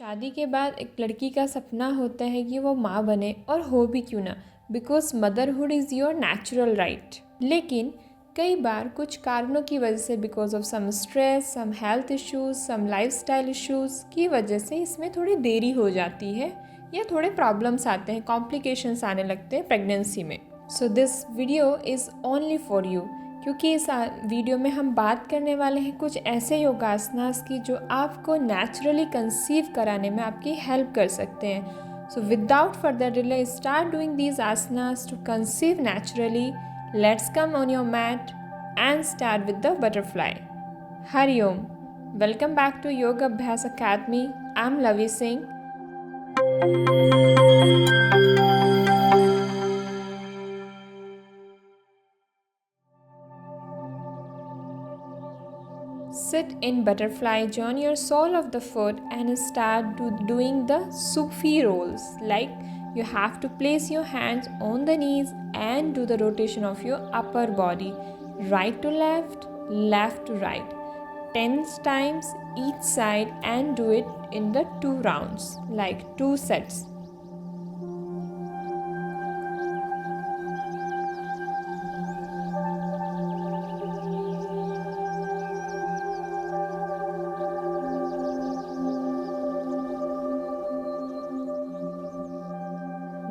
शादी के बाद एक लड़की का सपना होता है कि वो माँ बने, और हो भी क्यों ना, because motherhood is your natural right. लेकिन कई बार कुछ कारणों की वजह से, because of some stress, some health issues, some lifestyle issues की वजह से इसमें थोड़ी देरी हो जाती है या थोड़े प्रॉब्लम्स आते हैं, कॉम्प्लिकेशंस आने लगते हैं प्रेगनेंसी में। So this video is only for you, क्योंकि इस वीडियो में हम बात करने वाले हैं कुछ ऐसे योगासनास की जो आपको नेचुरली कंसीव कराने में आपकी हेल्प कर सकते हैं। So without further delay start doing these asanas to conceive naturally. Let's come on your mat and start with the butterfly. हरिओम, welcome back to Yog Abhyas academy. I am Lavi Singh. Sit in butterfly, join your sole of the foot and start doing the Sufi rolls. Like you have to place your hands on the knees and do the rotation of your upper body. Right to left, left to right. 10 times each side and do it in the 2 rounds, like 2 sets.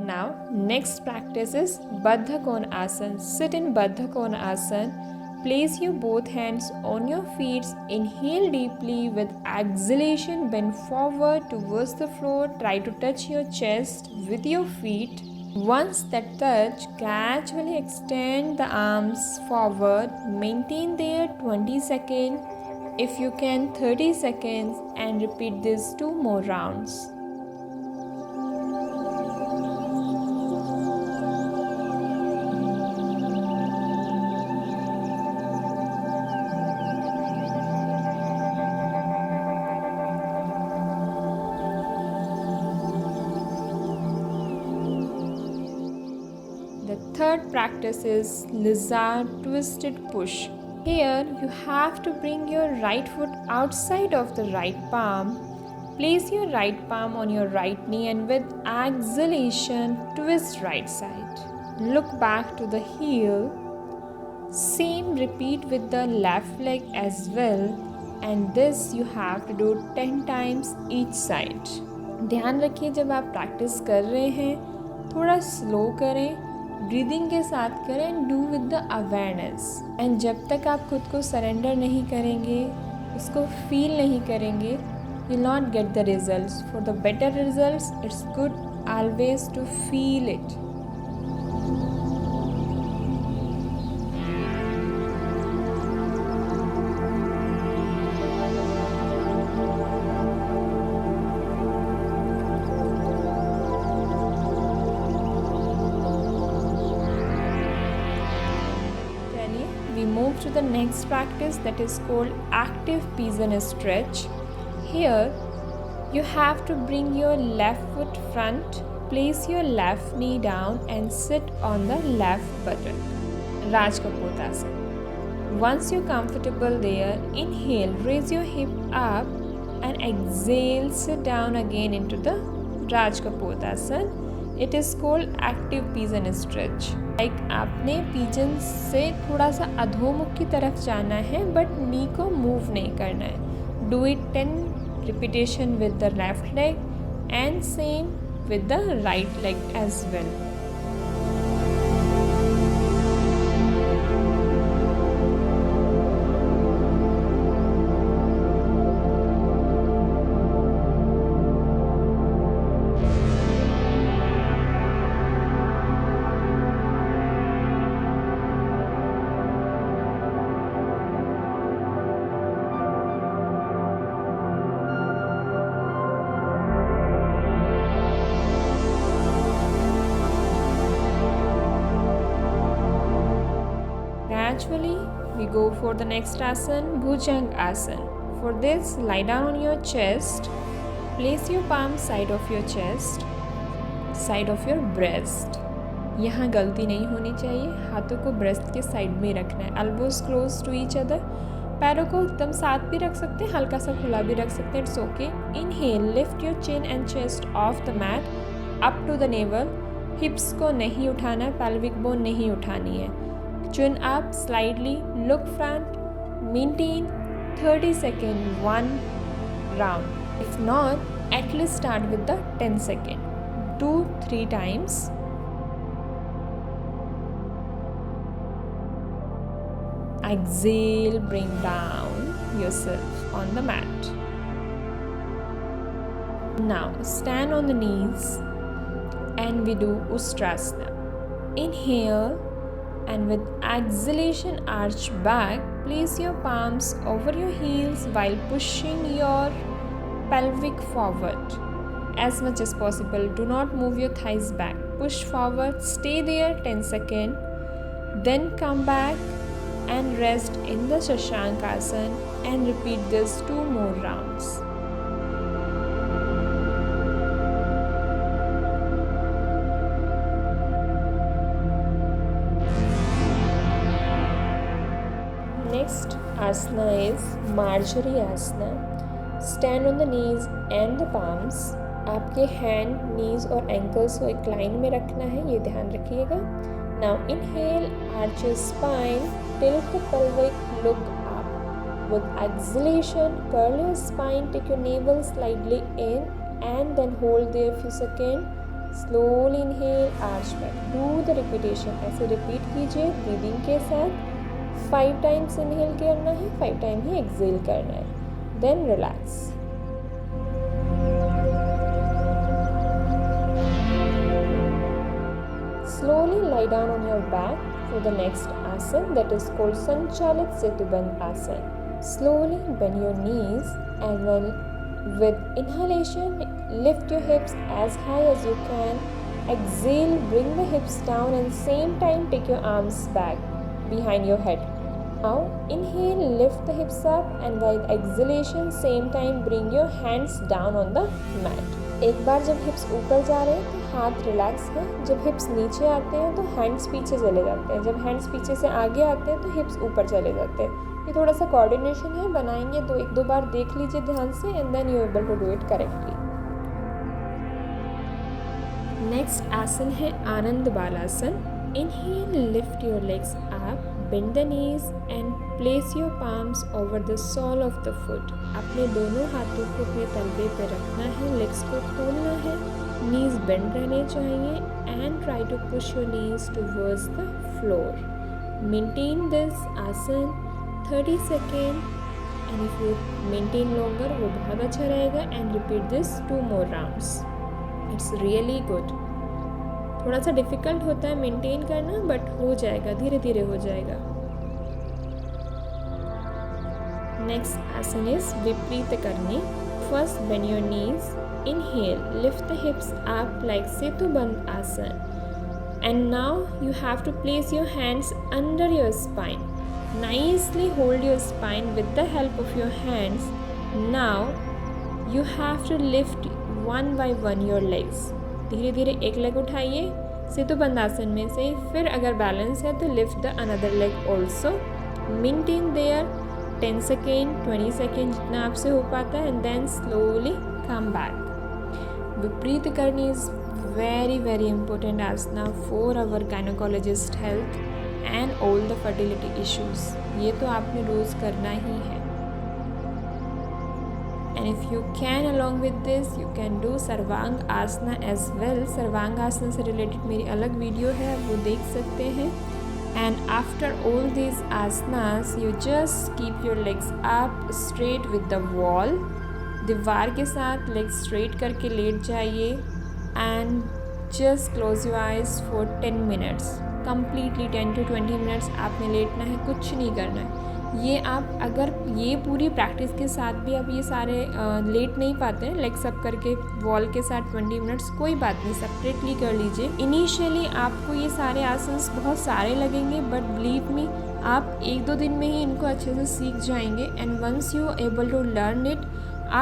Now, next practice is Baddha Konasana. Sit in Baddha Konasana. Place your both hands on your feet. Inhale deeply with exhalation. Bend forward towards the floor. Try to touch your chest with your feet. Once that touch, gradually extend the arms forward. Maintain there 20 seconds. If you can, 30 seconds, and repeat this 2 more rounds. The third practice is lizard twisted push. Here you have to bring your right foot outside of the right palm. Place your right palm on your right knee and with exhalation twist right side. Look back to the heel. Same repeat with the left leg as well, and this you have to do 10 times each side. ध्यान रखिए जब आप practice कर रहे हैं थोड़ा slow करें, breathing के साथ करें and do with the awareness. And जब तक आप खुद को सरेंडर नहीं करेंगे, उसको फील नहीं करेंगे, you not get the results. For the better results it's good always to feel it. We move to the next practice, that is called active pigeon stretch. Here you have to bring your left foot front, place your left knee down and sit on the left buttock. Rajkapotasana. Once you're comfortable there, inhale, raise your hip up and exhale, sit down again into the Rajkapotasana. It is called active pigeon stretch. Like आपने pigeon से थोड़ा सा अधोमुख की तरफ जाना है, but नी को move नहीं करना है। Do it 10 repetition with the left leg and same with the right leg as well. Gradually, we go for the next asana, Bhujang Asana. For this, lie down on your chest. Place your palm side of your chest, side of your breast. यहाँ गलती नहीं होनी चाहिए, हाथों को breast के side में रखना है। Elbows close to each other, पैरों को एकदम साथ भी रख सकते हैं, हल्का सा खुला भी रख सकते हैं, it's okay. Inhale, lift your chin and chest off the mat up to the navel. Hips को नहीं उठाना, पेल्विक बोन नहीं उठानी है। Chin up slightly, look front, maintain 30 second 1 round. If not, at least start with the 10 second. Do 3 times. Exhale, bring down yourself on the mat. Now stand on the knees and we do Ustrasana. Inhale and with exhalation arch back. Place your palms over your heels while pushing your pelvic forward as much as possible. Do not move your thighs back. Push forward, stay there 10 seconds, then come back and rest in the Shashankasana and repeat this 2 more rounds. Next asana is Marjorie Asana. Stand on the knees and the palms. आपके hand, नीज और ankles को एक line में रखना है, ये ध्यान रखिएगा। Now inhale, arch your spine, tilt the pelvic, look up. With exhalation, curl your spine, take your navel slightly in and then hold there few seconds. Slowly inhale, arch back. Do the repetition. ऐसे repeat कीजिए breathing के साथ। 5 times inhale करना है, 5 times ही exhale करना है। Then relax. Slowly lie down on your back for the next asana, that is called Sanchalit Setubandh Asana. Slowly bend your knees and then with inhalation lift your hips as high as you can. Exhale, bring the hips down and same time take your arms back behind your head. Now inhale, lift the hips up and with exhalation same time bring your hands down on the mat. एक बार जब हिप्स ऊपर जा रहे हैं तो हाथ relax है, जब हिप्स नीचे आते हैं तो हैंड्स पीछे चले जाते हैं, जब हैंड्स पीछे से आगे आते हैं तो हिप्स ऊपर चले जाते हैं। ये थोड़ा सा कोऑर्डिनेशन है, बनाएंगे तो 1-2 बार देख लीजिए ध्यान से and then you able to do it correctly. Next आसन है Ananda Balasana. Inhale, lift your legs up, bend the knees and place your palms over the sole of the foot. अपने दोनों हाथों को अपने तलवे पे रखना है, लेग्स को खोलना है, knees bend रहने चाहिए and try to push your knees towards the floor. Maintain this asana 30 seconds and if you maintain longer वो बहुत अच्छा रहेगा and repeat this 2 more rounds. It's really good. थोड़ा सा डिफ़िकल्ट होता है मेंटेन करना बट हो जाएगा, धीरे धीरे हो जाएगा। नेक्स्ट आसन is Viparita Karani. First bend your knees, inhale, lift the hips up like Setubandha asana and now you have to place your hands under your spine. Nicely hold your spine with the help of your hands. Now you have to lift 1 by 1 your legs. धीरे धीरे एक leg उठाइए सेतुबंध आसन में से, फिर अगर balance है तो lift the another leg also. Maintain there 10 second 20 second जितना आपसे हो पाता है and then slowly come back. Viparita Karani is very very important asana for our gynaecologist health and all the fertility issues. ये तो आपने रोज़ करना ही है। And if you can along with this you can do सर्वांग आसना as well. सर्वांग आसना से रिलेटेड मेरी अलग वीडियो है, आप वो देख सकते हैं। And after all these asanas you just keep your legs up straight with the wall. दीवार के साथ legs straight करके लेट जाइए and just close your eyes for 10 minutes. Completely 10 to 20 minutes आपने लेटना है, कुछ नहीं करना है। ये आप अगर ये पूरी प्रैक्टिस के साथ भी आप ये सारे लेट नहीं पाते हैं लेग्स अप करके वॉल के साथ 20 मिनट्स, कोई बात नहीं, सेपरेटली कर लीजिए। इनिशियली आपको ये सारे आसन्स बहुत सारे लगेंगे बट बिलीव मी आप 1-2 दिन में ही इनको अच्छे से सीख जाएंगे and once you able to learn it,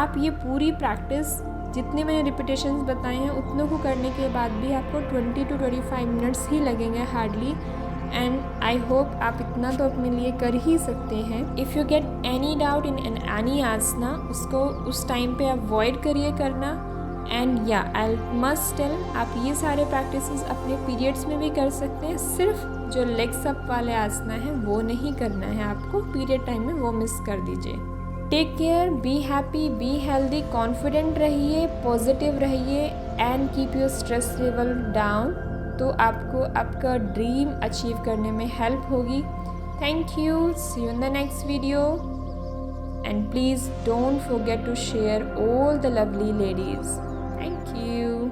आप ये पूरी प्रैक्टिस जितने मैंने रिपीटेशंस बताए हैं उतनों को करने के बाद भी आपको 20 to 25 मिनट्स ही लगेंगे हार्डली एंड आई होप आप इतना तो अपने लिए कर ही सकते हैं। If you get any doubt in any asana, उसको उस टाइम पे अवॉइड करिए करना। एंड या आई मस्ट टेल, आप ये सारे प्रैक्टिसेस अपने पीरियड्स में भी कर सकते हैं। सिर्फ जो लेग्स अप वाले आसना है वो नहीं करना है आपको, पीरियड टाइम में वो मिस कर दीजिए। Take care, be happy, be healthy, confident रहिए, पॉजिटिव रहिए and keep your stress level down. तो आपको आपका ड्रीम अचीव करने में हेल्प होगी। Thank you, see you in the next video and please don't forget to share all the lovely ladies. Thank you.